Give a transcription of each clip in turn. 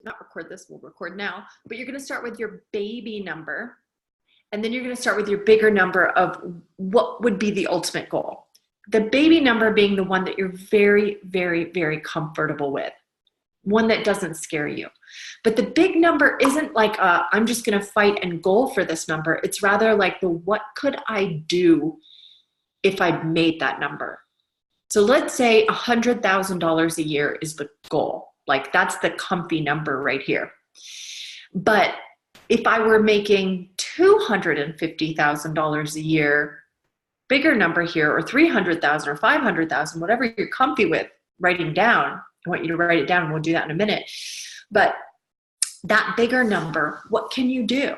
not record this, we'll record now, but you're going to start with your baby number. And then you're going to start with your bigger number of what would be the ultimate goal. The baby number being the one that you're very, very, very comfortable with, one that doesn't scare you. But the big number isn't like I'm just going to fight and goal for this number. It's rather like the what could I do if I made that number. So let's say $100,000 a year is the goal. Like that's the comfy number right here. But if I were making $250,000 a year, bigger number here, or 300,000 or 500,000, whatever you're comfy with writing down, I want you to write it down and we'll do that in a minute. But that bigger number, what can you do?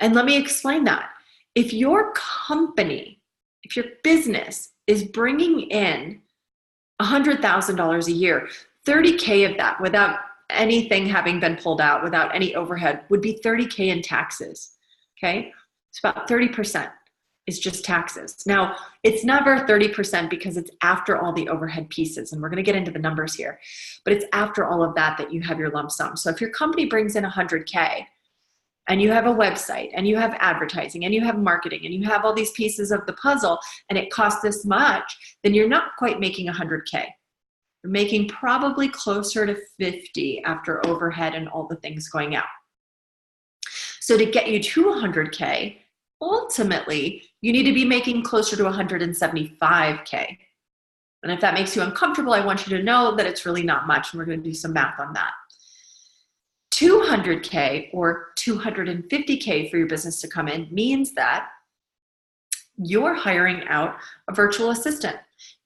And let me explain that. If your company, if your business is bringing in $100,000 a year, 30K of that without anything having been pulled out, without any overhead, would be 30K in taxes. Okay? It's about 30% is just taxes. Now, it's never 30% because it's after all the overhead pieces, and we're going to get into the numbers here, but it's after all of that that you have your lump sum. So if your company brings in 100K and you have a website and you have advertising and you have marketing and you have all these pieces of the puzzle and it costs this much, then you're not quite making 100K. You're making probably closer to 50 after overhead and all the things going out. So to get you to 100K, ultimately, you need to be making closer to 175K. And if that makes you uncomfortable, I want you to know that it's really not much, and we're going to do some math on that. 200K or 250K for your business to come in means that you're hiring out a virtual assistant.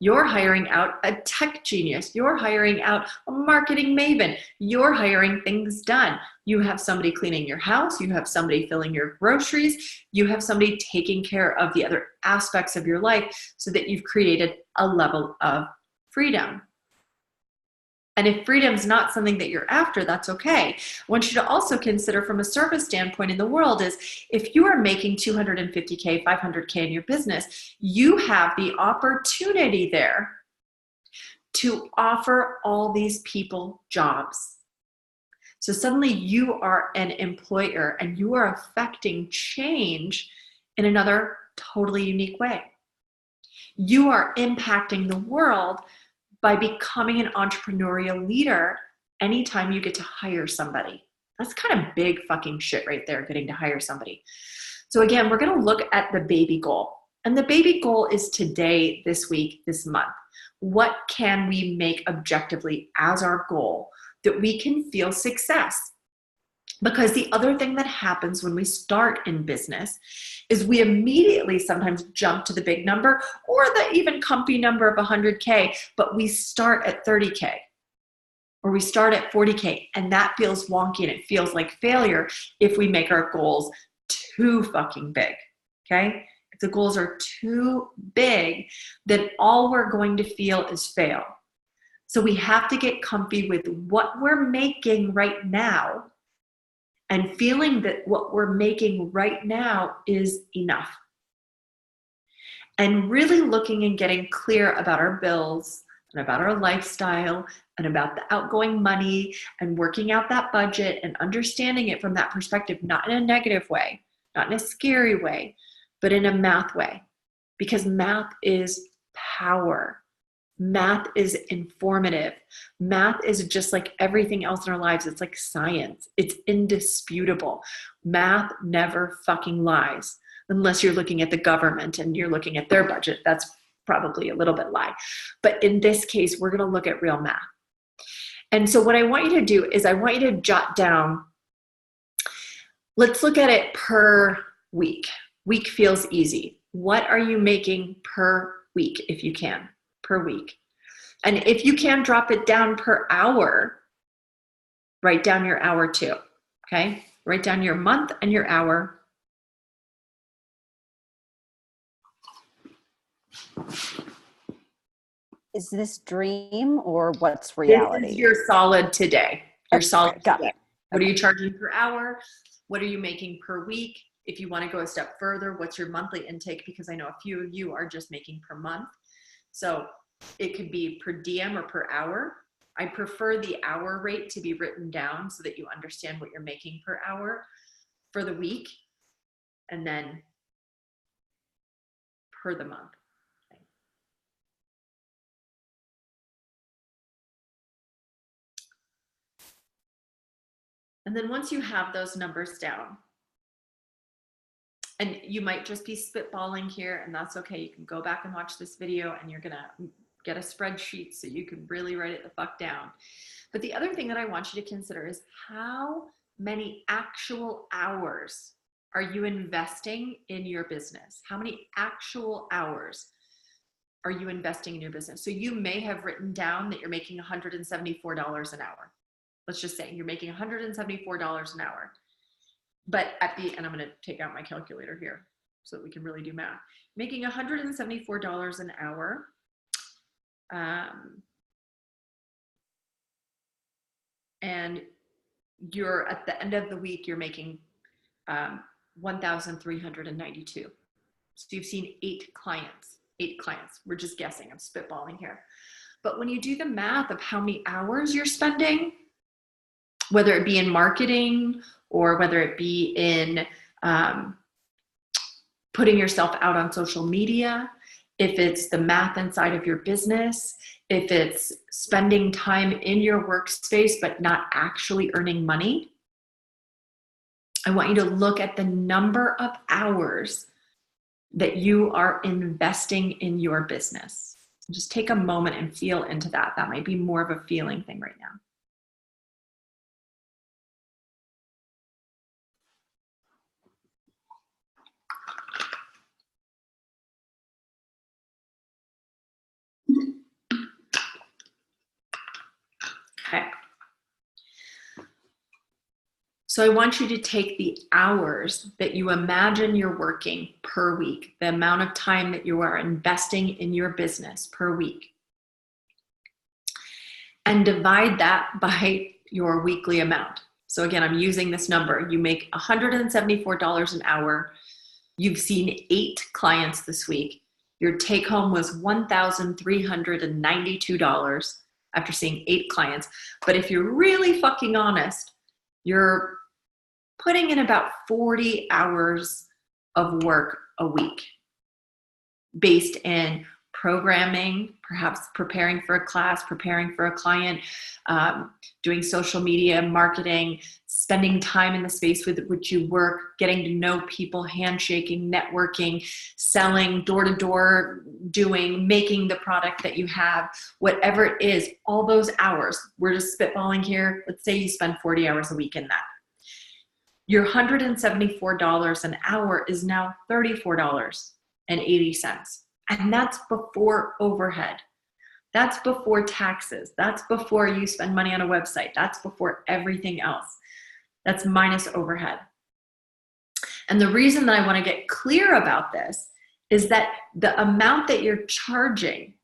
You're hiring out a tech genius. You're hiring out a marketing maven. You're hiring things done. You have somebody cleaning your house. You have somebody filling your groceries. You have somebody taking care of the other aspects of your life so that you've created a level of freedom. And if freedom's not something that you're after, that's okay. I want you to also consider from a service standpoint in the world is if you are making 250K, 500K in your business, you have the opportunity there to offer all these people jobs. So suddenly you are an employer and you are affecting change in another totally unique way. You are impacting the world by becoming an entrepreneurial leader anytime you get to hire somebody. That's kind of big fucking shit right there, getting to hire somebody. So again, we're gonna look at the baby goal. And the baby goal is today, this week, this month. What can we make objectively as our goal that we can feel success? Because the other thing that happens when we start in business is we immediately sometimes jump to the big number or the even comfy number of 100K, but we start at 30K or we start at 40K, and that feels wonky and it feels like failure if we make our goals too fucking big, okay? If the goals are too big, then all we're going to feel is fail. So we have to get comfy with what we're making right now and feeling that what we're making right now is enough. And really looking and getting clear about our bills and about our lifestyle and about the outgoing money and working out that budget and understanding it from that perspective, not in a negative way, not in a scary way, but in a math way. Because math is power. Math is informative. Math is just like everything else in our lives. It's like science. It's indisputable. Math never fucking lies. Unless you're looking at the government and you're looking at their budget. That's probably a little bit lie. But in this case, we're going to look at real math. And so what I want you to do is I want you to jot down, let's look at it per week. Week feels easy. What are you making per week if you can? Per week. And if you can drop it down per hour, write down your hour too, okay? Write down your month and your hour. Is this dream or what's reality? This is your solid today. Your Okay, solid got today. it. What are you charging per hour? What are you making per week? If you want to go a step further, what's your monthly intake? Because I know a few of you are just making per month. So it could be per diem or per hour. I prefer the hour rate to be written down so that you understand what you're making per hour for the week and then per the month. And then once you have those numbers down, and you might just be spitballing here, and that's okay. You can go back and watch this video and you're gonna get a spreadsheet so you can really write it the fuck down. But the other thing that I want you to consider is how many actual hours are you investing in your business? How many actual hours are you investing in your business? So you may have written down that you're making $174 an hour. Let's just say you're making $174 an hour. But and I'm going to take out my calculator here so that we can really do math. Making $174 an hour. And you're at the end of the week, you're making 1,392. So you've seen 8 clients. We're just guessing. I'm spitballing here. But when you do the math of how many hours you're spending, whether it be in marketing or whether it be in putting yourself out on social media, if it's the math inside of your business, if it's spending time in your workspace but not actually earning money, I want you to look at the number of hours that you are investing in your business. Just take a moment and feel into that. That might be more of a feeling thing right now. Okay. So I want you to take the hours that you imagine you're working per week, the amount of time that you are investing in your business per week, and divide that by your weekly amount. So again, I'm using this number. You make $174 an hour. You've seen 8 clients this week. Your take home was $1,392 after seeing 8 clients. But if you're really fucking honest, you're putting in about 40 hours of work a week based in programming, perhaps preparing for a class, preparing for a client, doing social media, marketing, spending time in the space with which you work, getting to know people, handshaking, networking, selling, door-to-door, making the product that you have, whatever it is, all those hours. We're just spitballing here. Let's say you spend 40 hours a week in that. Your $174 an hour is now $34.80. And that's before overhead. That's before taxes. That's before you spend money on a website. That's before everything else. That's minus overhead. And the reason that I want to get clear about this is that the amount that you're charging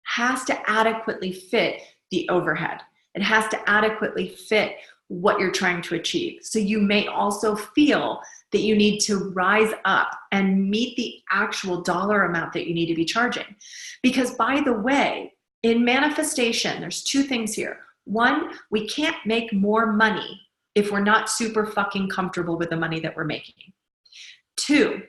has to adequately fit the overhead. It has to adequately fit what you're trying to achieve. So you may also feel that you need to rise up and meet the actual dollar amount that you need to be charging. Because by the way, in manifestation, there's 2 things here. 1, we can't make more money if we're not super fucking comfortable with the money that we're making. 2,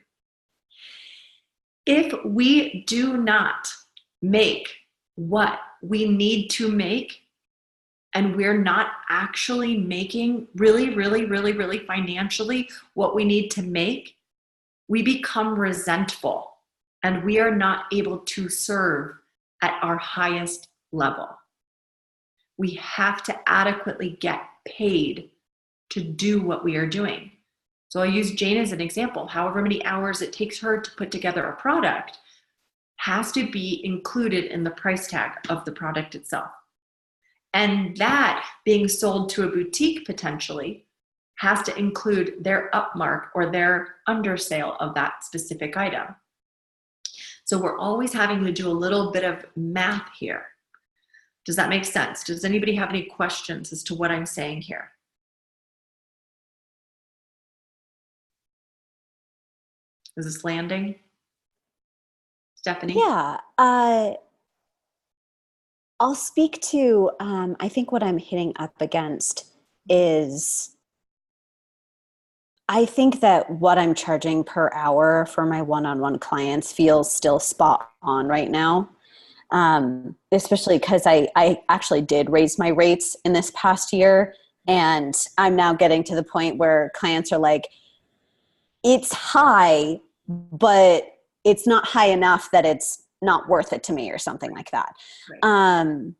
if we do not make what we need to make, and we're not actually making really financially what we need to make, we become resentful and we are not able to serve at our highest level. We have to adequately get paid to do what we are doing. So I'll use Jane as an example. However many hours it takes her to put together a product has to be included in the price tag of the product itself. And that being sold to a boutique potentially has to include their upmark or their undersale of that specific item. So we're always having to do a little bit of math here. Does that make sense? Does anybody have any questions as to what I'm saying here? Is this landing? Stephanie? Yeah. I'll speak to, I think what I'm hitting up against is I think that what I'm charging per hour for my one-on-one clients feels still spot on right now. Especially because I actually did raise my rates in this past year. And I'm now getting to the point where clients are like, it's high, but it's not high enough that it's not worth it to me or something like that. Right.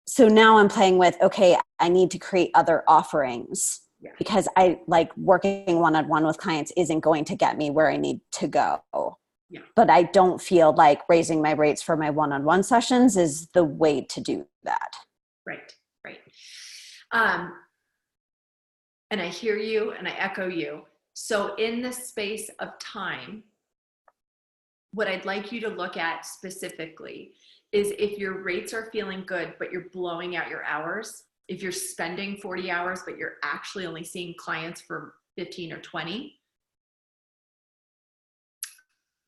So now I'm playing with, okay, I need to create other offerings Yeah. because I like working one-on-one with clients isn't going to get me where I need to go. Yeah. But I don't feel like raising my rates for my one-on-one sessions is the way to do that. Right. Right. And I hear you and I echo you. So in the space of time, what I'd like you to look at specifically is if your rates are feeling good, but you're blowing out your hours, if you're spending 40 hours, but you're actually only seeing clients for 15 or 20,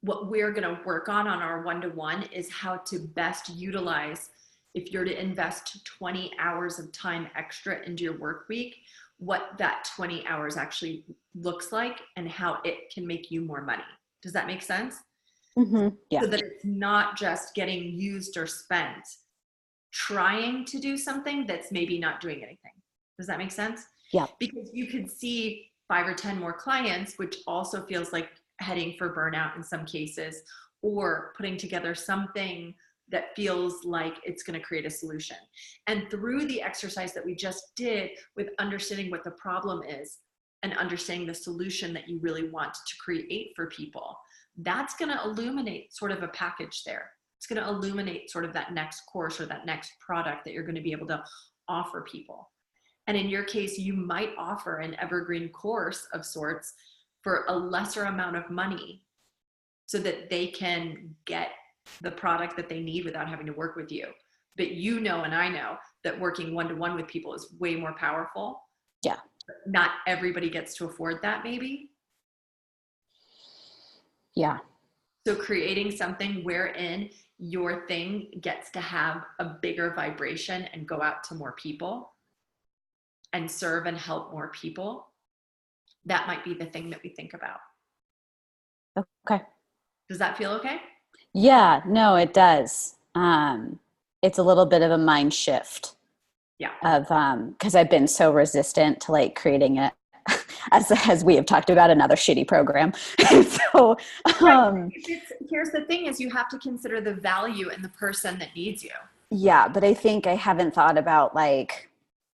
what we're going to work on our one-to-one is how to best utilize, if you're to invest 20 hours of time extra into your work week, what that 20 hours actually looks like and how it can make you more money. Does that make sense? Mm-hmm. Yeah. So that it's not just getting used or spent trying to do something that's maybe not doing anything. Does that make sense? Yeah. Because you could see 5 or 10 more clients, which also feels like heading for burnout in some cases, or putting together something that feels like it's going to create a solution. And through the exercise that we just did with understanding what the problem is and understanding the solution that you really want to create for people, that's going to illuminate sort of a package there. It's going to illuminate sort of that next course or that next product that you're going to be able to offer people. And in your case, you might offer an evergreen course of sorts for a lesser amount of money so that they can get the product that they need without having to work with you. But you know, and I know that working one-to-one with people is way more powerful. Yeah. Not everybody gets to afford that, maybe. Yeah. So creating something wherein your thing gets to have a bigger vibration and go out to more people and serve and help more people, that might be the thing that we think about. Okay. Does that feel okay? Yeah, no, it does. It's a little bit of a mind shift. Yeah. Of because I've been so resistant to like creating it, as we have talked about, another shitty program. So here's the thing: is you have to consider the value in the person that needs you. yeah, but I think I haven't thought about like,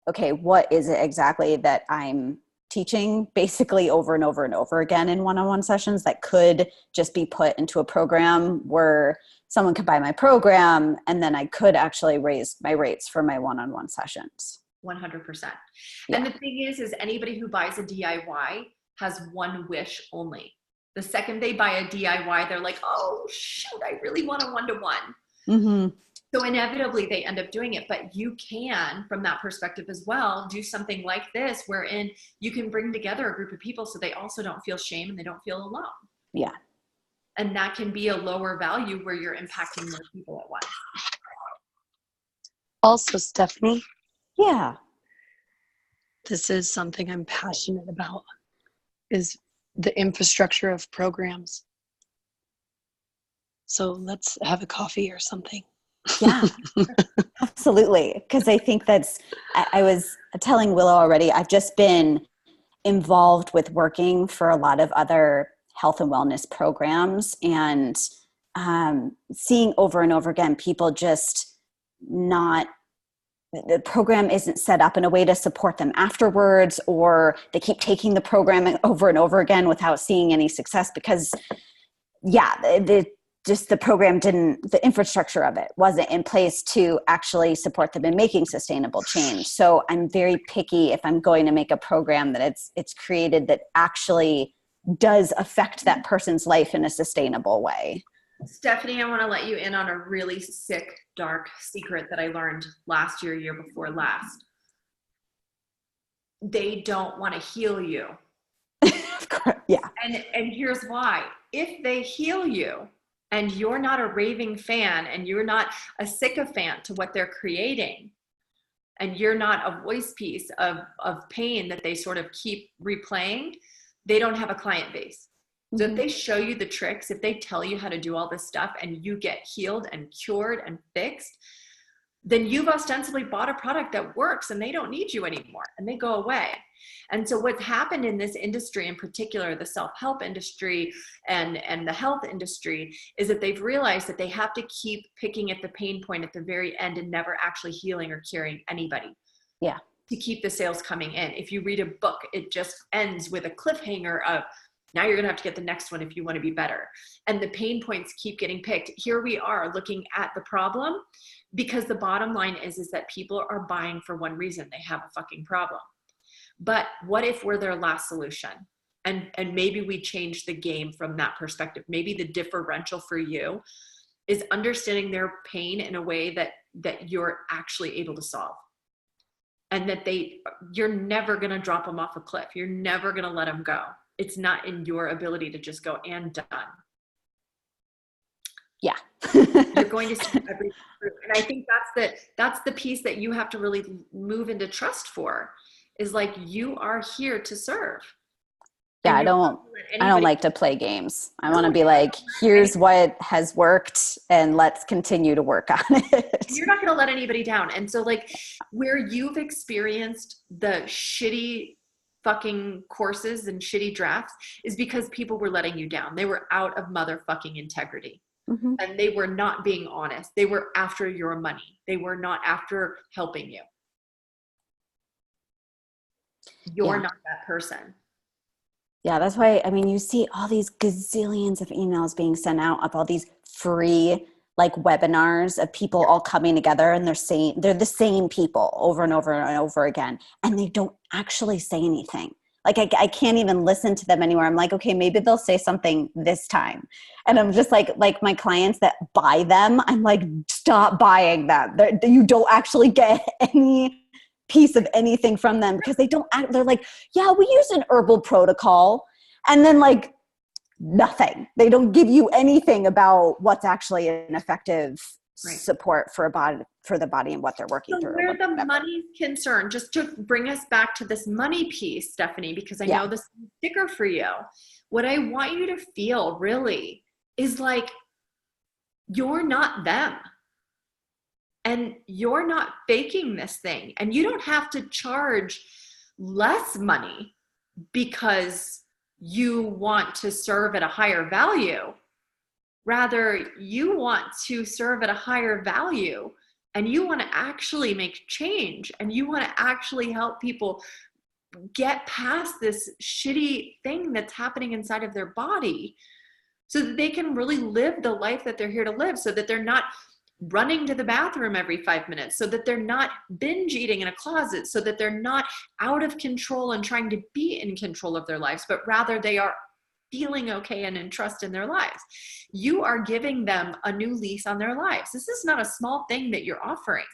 okay, what is it exactly that I'm teaching basically over and over and over again in one-on-one sessions that could just be put into a program where someone could buy my program and then I could actually raise my rates for my one-on-one sessions. 100%. Yeah. And the thing is anybody who buys a DIY has one wish only. The second they buy a DIY, they're like, oh, shoot, I really want a one-to-one. Mm-hmm. So inevitably they end up doing it, but you can, from that perspective as well, do something like this, wherein you can bring together a group of people so they also don't feel shame and they don't feel alone. Yeah. And that can be a lower value where you're impacting more people at once. Also, Stephanie. Yeah. This is something I'm passionate about, is the infrastructure of programs. So let's have a coffee or something. Yeah, absolutely. Because I think I was telling Willow already, I've just been involved with working for a lot of other health and wellness programs and seeing over and over again, people just not, the program isn't set up in a way to support them afterwards, or they keep taking the program over and over again without seeing any success because the program the infrastructure of it wasn't in place to actually support them in making sustainable change. So I'm very picky if I'm going to make a program that it's created that actually does affect that person's life in a sustainable way. Stephanie, I want to let you in on a really sick, dark secret that I learned last year before last. They don't want to heal you. Yeah. And here's why. If they heal you, and you're not a raving fan and you're not a sycophant to what they're creating, and you're not a voice piece of pain that they sort of keep replaying, they don't have a client base. So if they show you the tricks, if they tell you how to do all this stuff and you get healed and cured and fixed, then you've ostensibly bought a product that works and they don't need you anymore and they go away. And so what's happened in this industry, in particular, the self-help industry and the health industry, is that they've realized that they have to keep picking at the pain point at the very end and never actually healing or curing anybody. Yeah. To keep the sales coming in. If you read a book, it just ends with a cliffhanger of, now you're going to have to get the next one if you want to be better. And the pain points keep getting picked. Here we are looking at the problem, because the bottom line is that people are buying for one reason: they have a fucking problem. But what if we're their last solution? And maybe we change the game from that perspective. Maybe the differential for you is understanding their pain in a way that you're actually able to solve. And that you're never going to drop them off a cliff. You're never going to let them go. It's not in your ability to just go and done. Yeah. You're going to see everything through. And I think that's the piece that you have to really move into trust for, is like, you are here to serve. Yeah, I don't like to play games. I want to be like, here's what has worked and let's continue to work on it. You're not going to let anybody down. And so like, where you've experienced the shitty fucking courses and shitty drafts is because people were letting you down. They were out of motherfucking integrity. Mm-hmm. And they were not being honest. They were after your money. They were not after helping you. You're not that person. Yeah, that's why, I mean, you see all these gazillions of emails being sent out of all these free like webinars of people all coming together, and they're the same people over and over and over again, and they don't actually say anything. Like I can't even listen to them anymore. I'm like, okay, maybe they'll say something this time. And I'm just like my clients that buy them, I'm like, stop buying them. You don't actually get any piece of anything from them, because they're like, yeah, we use an herbal protocol. And then like nothing. They don't give you anything about what's actually an effective support for the body and what they're working through. Where the money's concerned, just to bring us back to this money piece, Stephanie, because I know this is a sticker for you. What I want you to feel really is like, you're not them. And you're not faking this thing. And you don't have to charge less money because you want to serve at a higher value. Rather, you want to serve at a higher value, and you want to actually make change, and you want to actually help people get past this shitty thing that's happening inside of their body, so that they can really live the life that they're here to live, so that they're not running to the bathroom every 5 minutes, so that they're not binge eating in a closet, so that they're not out of control and trying to be in control of their lives, but rather they are feeling okay and in trust in their lives. You are giving them a new lease on their lives. This is not a small thing that you're offering.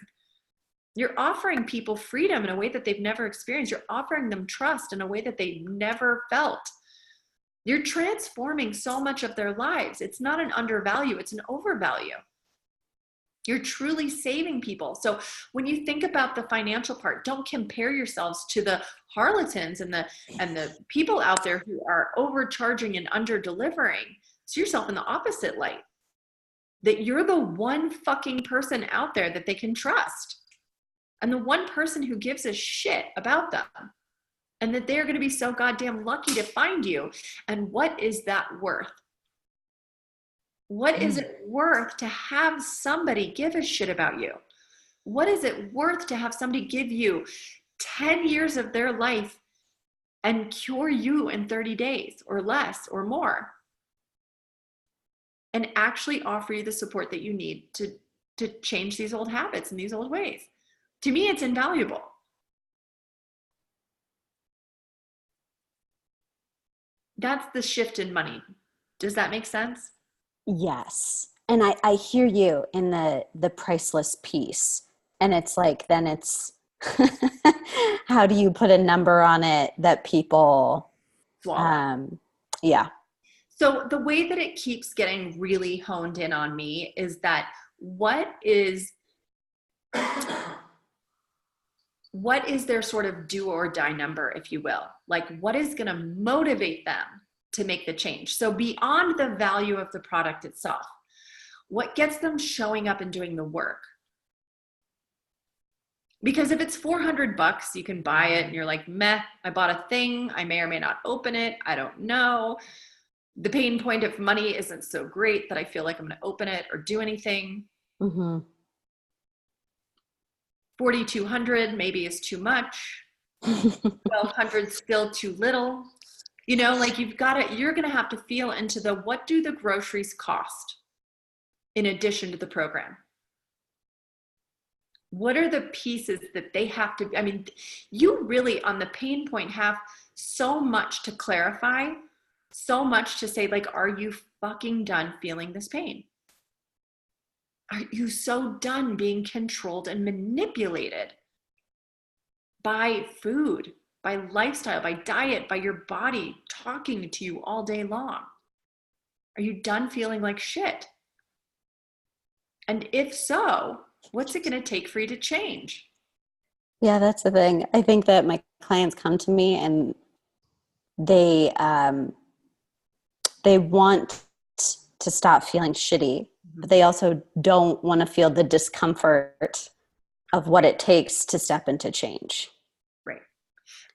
You're offering people freedom in a way that they've never experienced. You're offering them trust in a way that they've never felt. You're transforming so much of their lives. It's not an undervalue, it's an overvalue. You're truly saving people. So when you think about the financial part, don't compare yourselves to the harlatans and the people out there who are overcharging and under delivering. See yourself in the opposite light. That you're the one fucking person out there that they can trust. And the one person who gives a shit about them. And that they're going to be so goddamn lucky to find you. And what is that worth? What is it worth to have somebody give a shit about you? What is it worth to have somebody give you 10 years of their life and cure you in 30 days or less or more? And actually offer you the support that you need to change these old habits and these old ways. To me, it's invaluable. That's the shift in money. Does that make sense? Yes. And I hear you in the priceless piece. And it's like, then it's, how do you put a number on it that people, swallow? Yeah. So the way that it keeps getting really honed in on me is that what is their sort of do or die number, if you will? Like, what is going to motivate them to make the change? So beyond the value of the product itself, what gets them showing up and doing the work? Because if it's $400, you can buy it and you're like, meh, I bought a thing. I may or may not open it. I don't know. The pain point of money isn't so great that I feel like I'm going to open it or do anything. Mm-hmm. 4,200 maybe is too much. 1,200 still too little. You know, like you're going to have to feel into the, what do the groceries cost in addition to the program? What are the pieces that they have to, I mean, you really on the pain point have so much to clarify, so much to say, like, are you fucking done feeling this pain? Are you so done being controlled and manipulated by food, by lifestyle, by diet, by your body talking to you all day long? Are you done feeling like shit? And if so, what's it going to take for you to change? Yeah, that's the thing. I think that my clients come to me and they want to stop feeling shitty, but they also don't want to feel the discomfort of what it takes to step into change. Right.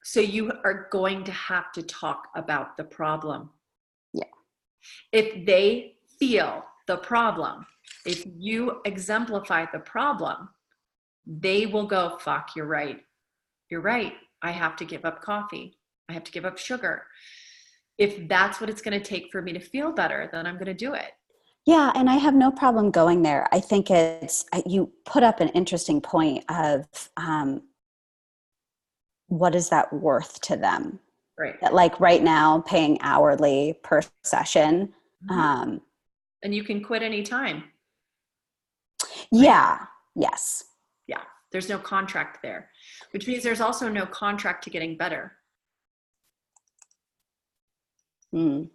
So you are going to have to talk about the problem. Yeah. If they feel the problem, if you exemplify the problem, they will go, fuck, you're right. You're right. I have to give up coffee. I have to give up sugar. If that's what it's going to take for me to feel better, then I'm going to do it. Yeah, and I have no problem going there. I think you put up an interesting point of what is that worth to them? Right. That, like, right now, paying hourly per session. Mm-hmm. And you can quit anytime. Yeah. Yes. Yeah. There's no contract there, which means there's also no contract to getting better. Mm.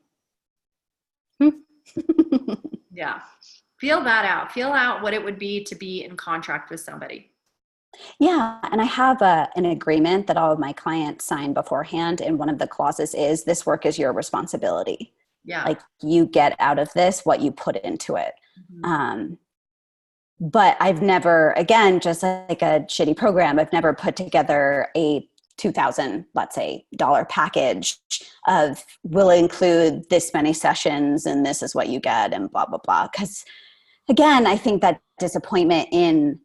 Yeah. Feel that out. Feel out what it would be to be in contract with somebody. Yeah. And I have an agreement that all of my clients sign beforehand. And one of the clauses is, this work is your responsibility. Yeah. Like, you get out of this what you put into it. Mm-hmm. But I've never, again, just like a shitty program, I've never put together a $2,000, let's say, package of, will include this many sessions and this is what you get and blah, blah, blah. Because again, I think that disappointment in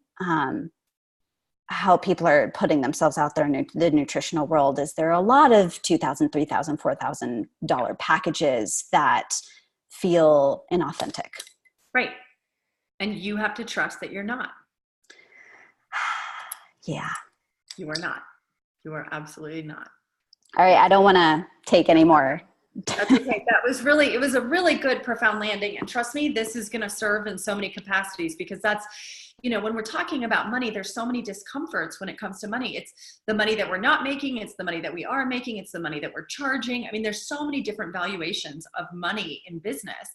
how people are putting themselves out there in the nutritional world is, there are a lot of $2,000, $3,000, $4,000 packages that feel inauthentic. Right. And you have to trust that you're not. Yeah. You are not. You are absolutely not. All right. I don't want to take any more. That's okay. It was a really good, profound landing. And trust me, this is going to serve in so many capacities, because that's, you know, when we're talking about money, there's so many discomforts when it comes to money. It's the money that we're not making. It's the money that we are making. It's the money that we're charging. I mean, there's so many different valuations of money in business,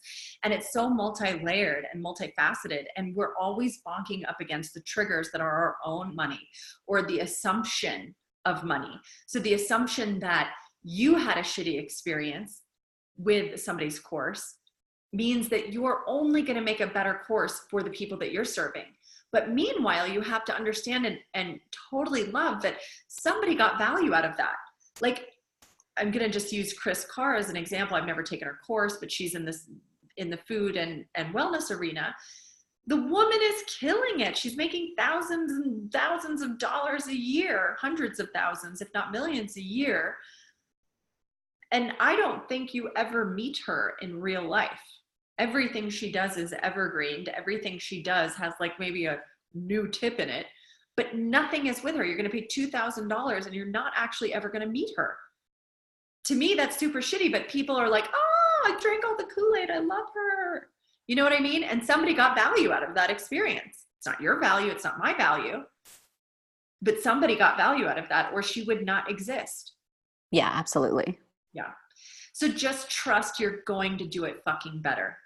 and it's so multi-layered and multifaceted. And we're always bonking up against the triggers that are our own money, or the assumption of money. So the assumption that you had a shitty experience with somebody's course means that you're only going to make a better course for the people that you're serving. But meanwhile, you have to understand and totally love that somebody got value out of that. Like, I'm going to just use Chris Carr as an example. I've never taken her course, but she's in the food and wellness arena. The woman is killing it. She's making thousands and thousands of dollars a year, hundreds of thousands, if not millions a year. And I don't think you ever meet her in real life. Everything she does is evergreen. Everything she does has like maybe a new tip in it, but nothing is with her. You're going to pay $2,000 and you're not actually ever going to meet her. To me, that's super shitty, but people are like, oh, I drank all the Kool-Aid. I love her. You know what I mean? And somebody got value out of that experience. It's not your value. It's not my value, but somebody got value out of that, or she would not exist. Yeah, absolutely. Yeah. So just trust you're going to do it fucking better.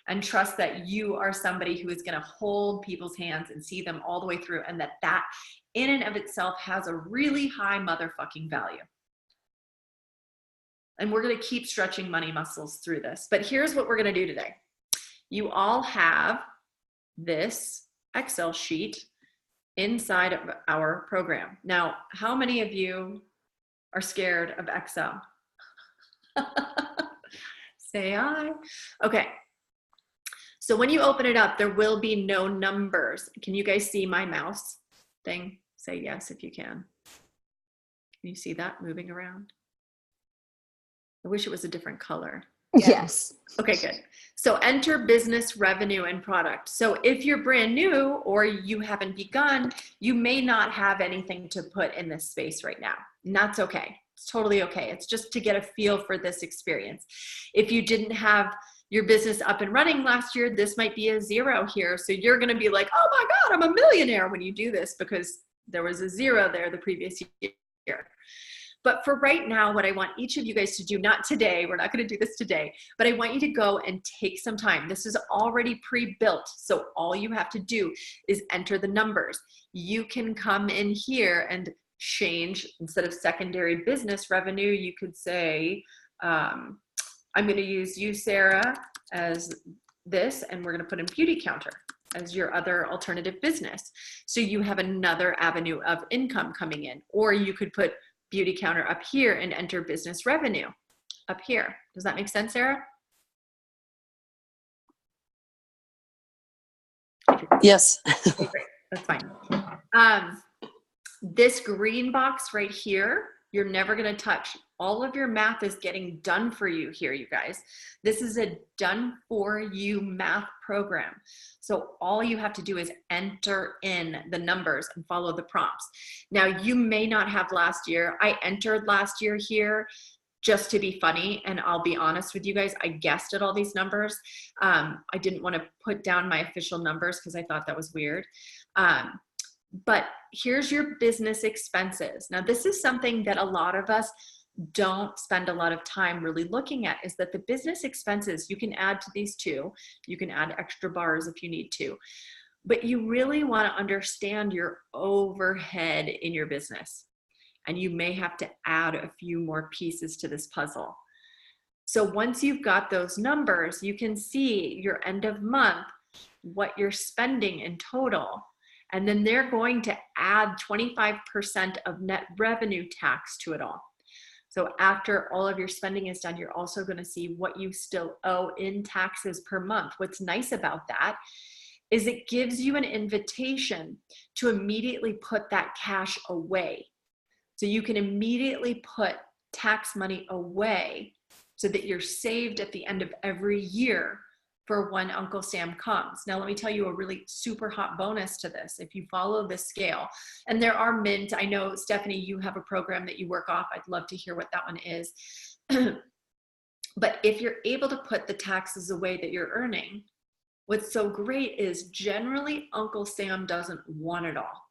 And trust that you are somebody who is going to hold people's hands and see them all the way through, and that in and of itself has a really high motherfucking value. And we're going to keep stretching money muscles through this. But here's what we're going to do today. You all have this Excel sheet inside of our program. Now, how many of you are scared of Excel? Say aye. Okay. So when you open it up, there will be no numbers. Can you guys see my mouse thing? Say yes if you can. Can you see that moving around? I wish it was a different color. Yes. Okay, good. So enter business revenue and product. So if you're brand new or you haven't begun, you may not have anything to put in this space right now. And that's okay. It's totally okay. It's just to get a feel for this experience. If you didn't have your business up and running last year, this might be a 0 here. So you're going to be like, oh my God, I'm a millionaire when you do this, because there was a 0 there the previous year. But for right now, what I want each of you guys to do, not today, we're not going to do this today, but I want you to go and take some time. This is already pre-built. So all you have to do is enter the numbers. You can come in here and change, instead of secondary business revenue, you could say, I'm going to use you, Sarah, as this, and we're going to put in Beauty Counter as your other alternative business. So you have another avenue of income coming in. Or you could put Beauty Counter up here and enter business revenue up here. Does that make sense, Sarah? Yes. Okay, great. That's fine. This green box right here, you're never going to touch. All of your math is getting done for you here, you guys. This is a done for you math program. So all you have to do is enter in the numbers and follow the prompts. Now, you may not have last year. I entered last year here just to be funny. And I'll be honest with you guys, I guessed at all these numbers. I didn't want to put down my official numbers because I thought that was weird. But here's your business expenses. Now, this is something that a lot of us don't spend a lot of time really looking at, is that the business expenses, you can add to these too. You can add extra bars if you need to, but you really want to understand your overhead in your business. And you may have to add a few more pieces to this puzzle. So once you've got those numbers, you can see your end of month, what you're spending in total. And then they're going to add 25% of net revenue tax to it all. So after all of your spending is done, you're also going to see what you still owe in taxes per month. What's nice about that is it gives you an invitation to immediately put that cash away. So you can immediately put tax money away so that you're saved at the end of every year for when Uncle Sam comes. Now, let me tell you a really super hot bonus to this. If you follow this scale, and there are Mint, I know, Stephanie, you have a program that you work off. I'd love to hear what that one is. But if you're able to put the taxes away that you're earning, what's so great is generally Uncle Sam doesn't want it all.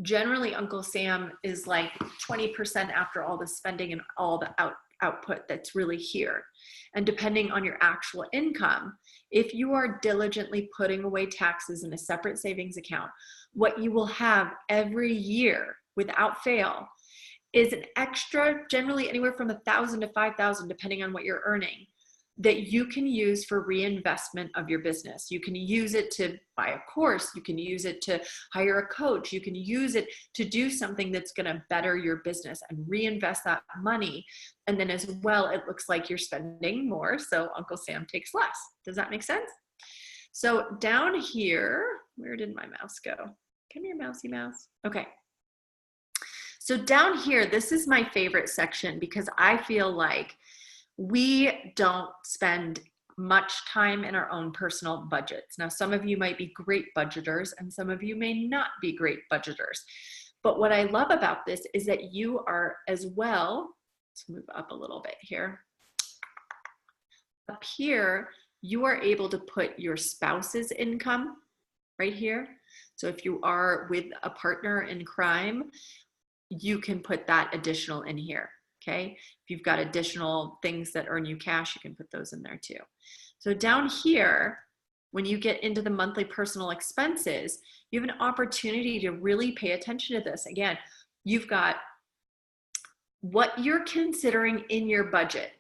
Generally, Uncle Sam is like 20% after all the spending and all the output that's really here. And depending on your actual income, if you are diligently putting away taxes in a separate savings account, what you will have every year without fail is an extra, generally anywhere from $1,000 to $5,000, depending on what you're earning, that you can use for reinvestment of your business. You can use it to buy a course. You can use it to hire a coach. You can use it to do something that's going to better your business and reinvest that money. And then as well, it looks like you're spending more, so Uncle Sam takes less. Does that make sense? So down here, where did my mouse go? Come here, mousy mouse. Okay. So down here, this is my favorite section because I feel like we don't spend much time in our own personal budgets. Now, some of you might be great budgeters and some of you may not be great budgeters. But what I love about this is that you are as well, let's move up a little bit here. Up here, you are able to put your spouse's income right here. So if you are with a partner in crime, you can put that additional in here. Okay. If you've got additional things that earn you cash, you can put those in there too. So down here, when you get into the monthly personal expenses, you have an opportunity to really pay attention to this. Again, you've got what you're considering in your budget.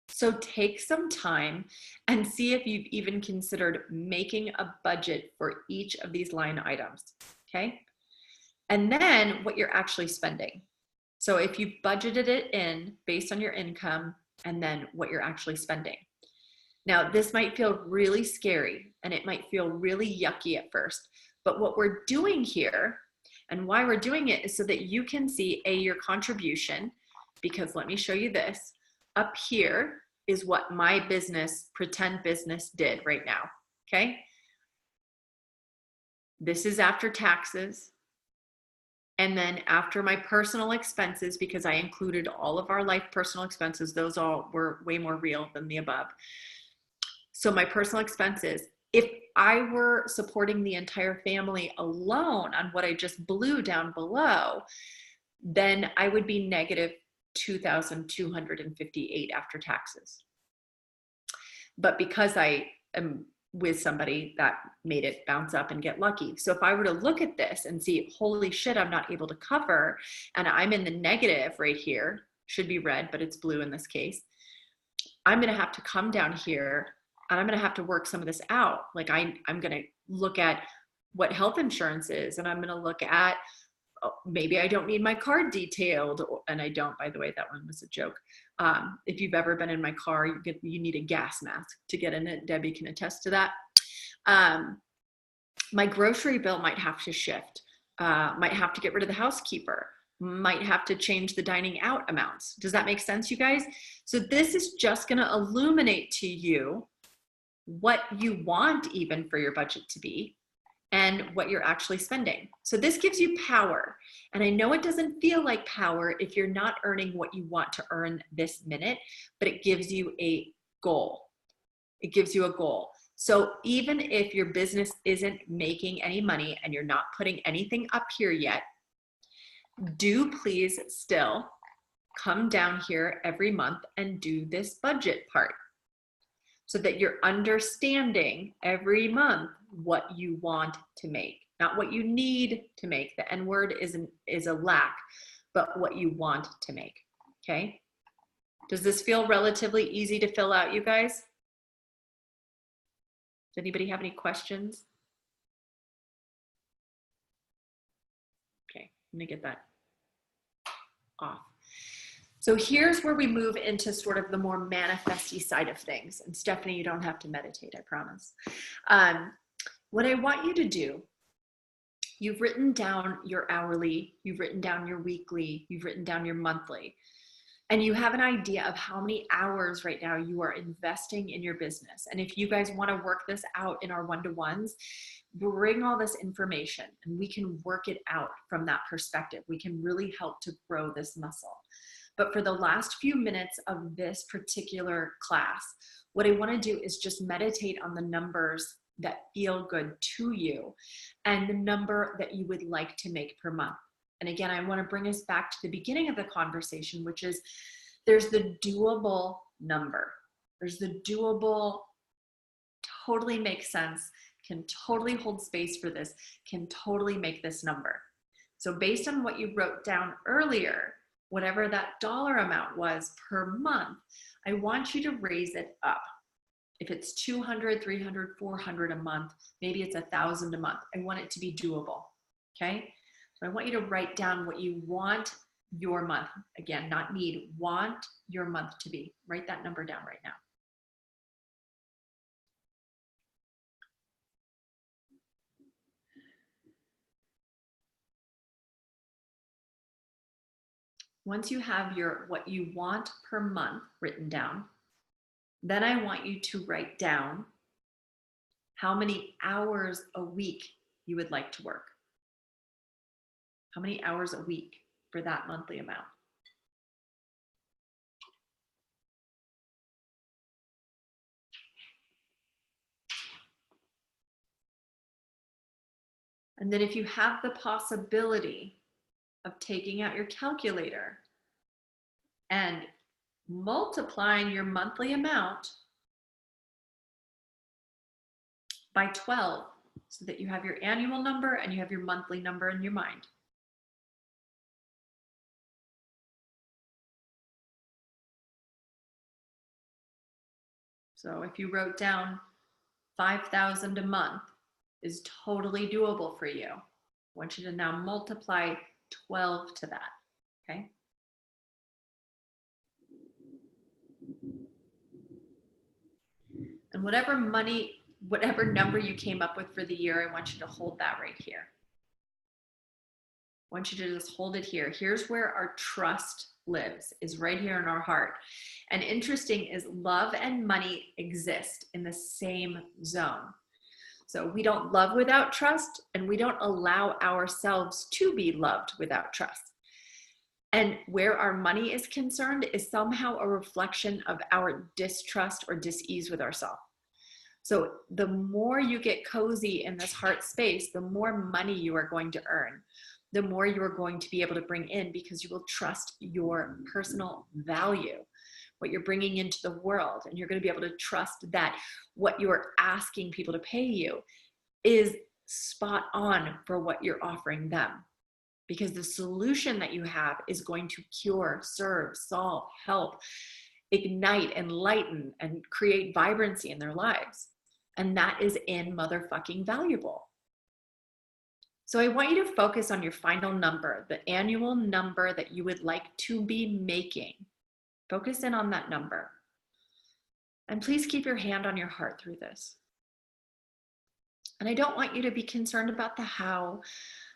So take some time and see if you've even considered making a budget for each of these line items, okay? And then what you're actually spending. So if you budgeted it in based on your income and then what you're actually spending. Now, this might feel really scary and it might feel really yucky at first, but what we're doing here and why we're doing it is so that you can see your contribution, because let me show you this. Up here is what my business, pretend business, did right now, okay? This is after taxes. And then after my personal expenses, because I included all of our life personal expenses, those all were way more real than the above. So my personal expenses, if I were supporting the entire family alone on what I just blew down below, then I would be negative 2,258 after taxes. But because I am with somebody, that made it bounce up and get lucky. So if I were to look at this and see, holy shit, I'm not able to cover, and I'm in the negative right here, should be red, but it's blue in this case, I'm gonna have to come down here and I'm gonna have to work some of this out. Like I'm gonna look at what health insurance is, and I'm gonna look at, maybe I don't need my card detailed, and I don't, by the way, that one was a joke. If you've ever been in my car, you need a gas mask to get in it. Debbie can attest to that. My grocery bill might have to shift, might have to get rid of the housekeeper, might have to change the dining out amounts. Does that make sense, you guys? So this is just gonna illuminate to you what you want even for your budget to be, and what you're actually spending. So this gives you power. And I know it doesn't feel like power if you're not earning what you want to earn this minute, but it gives you a goal. It gives you a goal. So even if your business isn't making any money and you're not putting anything up here yet, do please still come down here every month and do this budget part, so that you're understanding every month what you want to make, not what you need to make. The N word is a lack, but what you want to make, okay? Does this feel relatively easy to fill out, you guys? Does anybody have any questions? Okay, let me get that off. So here's where we move into sort of the more manifesty side of things. And Stephanie, you don't have to meditate, I promise. What I want you to do, you've written down your hourly, you've written down your weekly, you've written down your monthly, and you have an idea of how many hours right now you are investing in your business. And if you guys want to work this out in our one-to-ones, bring all this information and we can work it out from that perspective. We can really help to grow this muscle. But for the last few minutes of this particular class, what I want to do is just meditate on the numbers that feel good to you and the number that you would like to make per month. And again, I want to bring us back to the beginning of the conversation, which is there's the doable number. There's the doable, totally makes sense, can totally hold space for this, can totally make this number. So based on what you wrote down earlier, whatever that dollar amount was per month, I want you to raise it up. If it's 200, 300, 400 a month, maybe it's 1,000 a month. I want it to be doable, okay? So I want you to write down what you want your month, again, not need, want your month to be. Write that number down right now. Once you have your what you want per month written down, then I want you to write down how many hours a week you would like to work. How many hours a week for that monthly amount? And then if you have the possibility of taking out your calculator and multiplying your monthly amount by 12 so that you have your annual number and you have your monthly number in your mind. So if you wrote down 5,000 a month is totally doable for you. I want you to now multiply 12 to that, okay? And whatever number you came up with for the year, I want you to hold that right here. I want you to just hold it here. Here's where our trust lives, is right here in our heart. And interesting is love and money exist in the same zone. So we don't love without trust, and we don't allow ourselves to be loved without trust. And where our money is concerned is somehow a reflection of our distrust or dis-ease with ourselves. So the more you get cozy in this heart space, the more money you are going to earn, the more you are going to be able to bring in, because you will trust your personal value, what you're bringing into the world. And you're going to be able to trust that what you're asking people to pay you is spot on for what you're offering them. Because the solution that you have is going to cure, serve, solve, help, ignite, enlighten, and create vibrancy in their lives. And that is in motherfucking valuable. So I want you to focus on your final number, the annual number that you would like to be making. Focus in on that number. And please keep your hand on your heart through this. And I don't want you to be concerned about the how.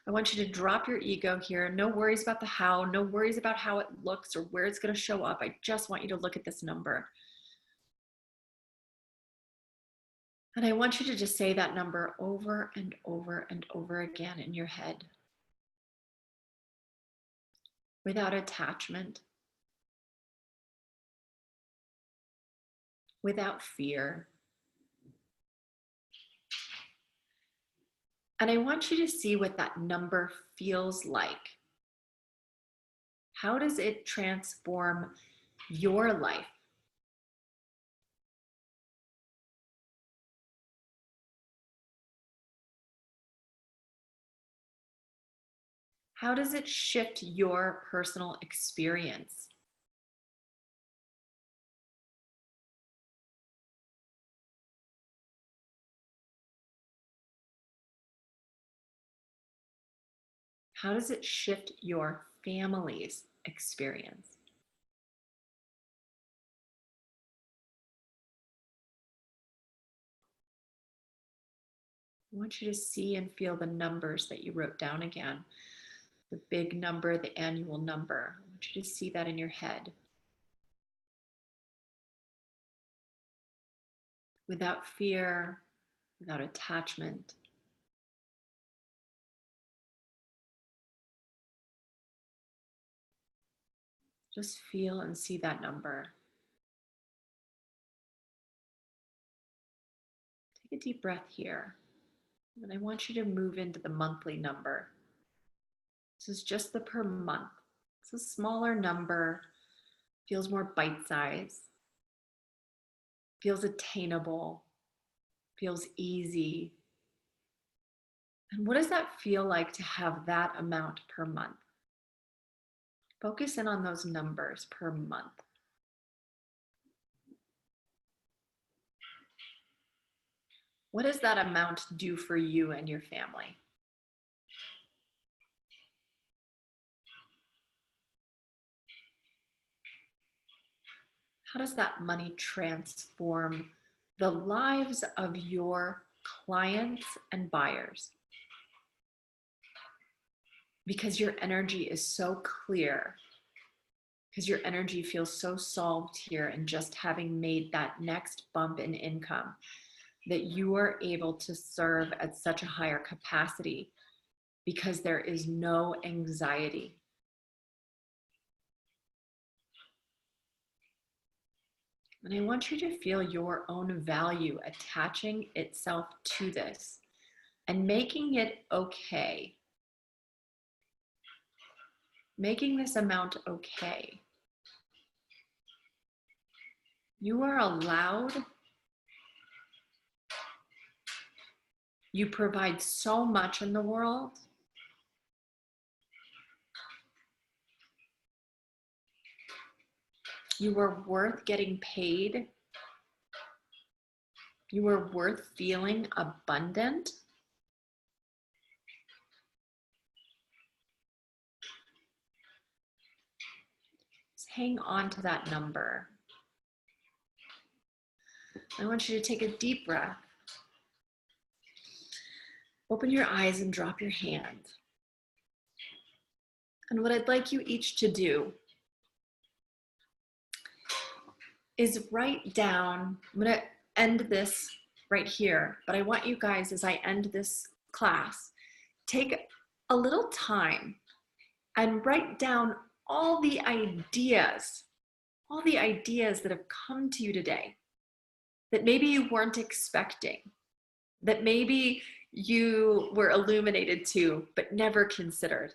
I want you to drop your ego here. No worries about the how, no worries about how it looks or where it's going to show up. I just want you to look at this number. And I want you to just say that number over and over and over again in your head, without attachment, without fear. And I want you to see what that number feels like. How does it transform your life? How does it shift your personal experience? How does it shift your family's experience? I want you to see and feel the numbers that you wrote down again. The big number, the annual number. I want you to see that in your head. Without fear, without attachment. Just feel and see that number. Take a deep breath here. And I want you to move into the monthly number. This is just the per month. It's a smaller number, feels more bite-sized, feels attainable, feels easy. And what does that feel like to have that amount per month? Focus in on those numbers per month. What does that amount do for you and your family? How does that money transform the lives of your clients and buyers? Because your energy is so clear, because your energy feels so solved here and just having made that next bump in income, that you are able to serve at such a higher capacity because there is no anxiety. And I want you to feel your own value attaching itself to this and making it okay. Making this amount okay. You are allowed. You provide so much in the world. You are worth getting paid. You are worth feeling abundant. Just hang on to that number. I want you to take a deep breath. Open your eyes and drop your hand. And what I'd like you each to do is write down, I'm going to end this right here, but I want you guys, as I end this class, take a little time and write down all the ideas that have come to you today that maybe you weren't expecting, that maybe you were illuminated to, but never considered.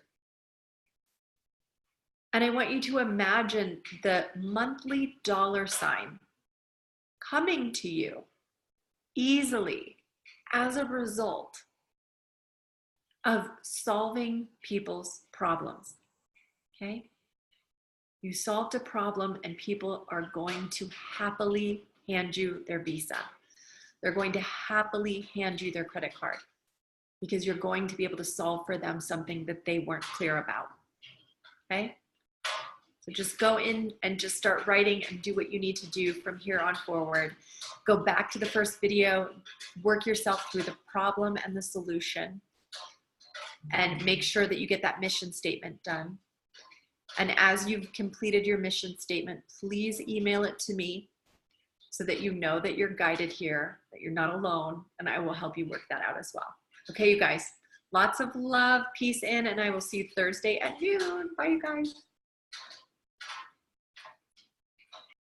And I want you to imagine the monthly dollar sign coming to you easily as a result of solving people's problems, okay? You solved a problem and people are going to happily hand you their Visa. They're going to happily hand you their credit card because you're going to be able to solve for them something that they weren't clear about, okay? So just go in and just start writing and do what you need to do from here on forward. Go back to the first video, work yourself through the problem and the solution, and make sure that you get that mission statement done. And as you've completed your mission statement, please email it to me so that you know that you're guided here, that you're not alone, and I will help you work that out as well. Okay, you guys, lots of love, peace in, and I will see you Thursday at noon. Bye, you guys.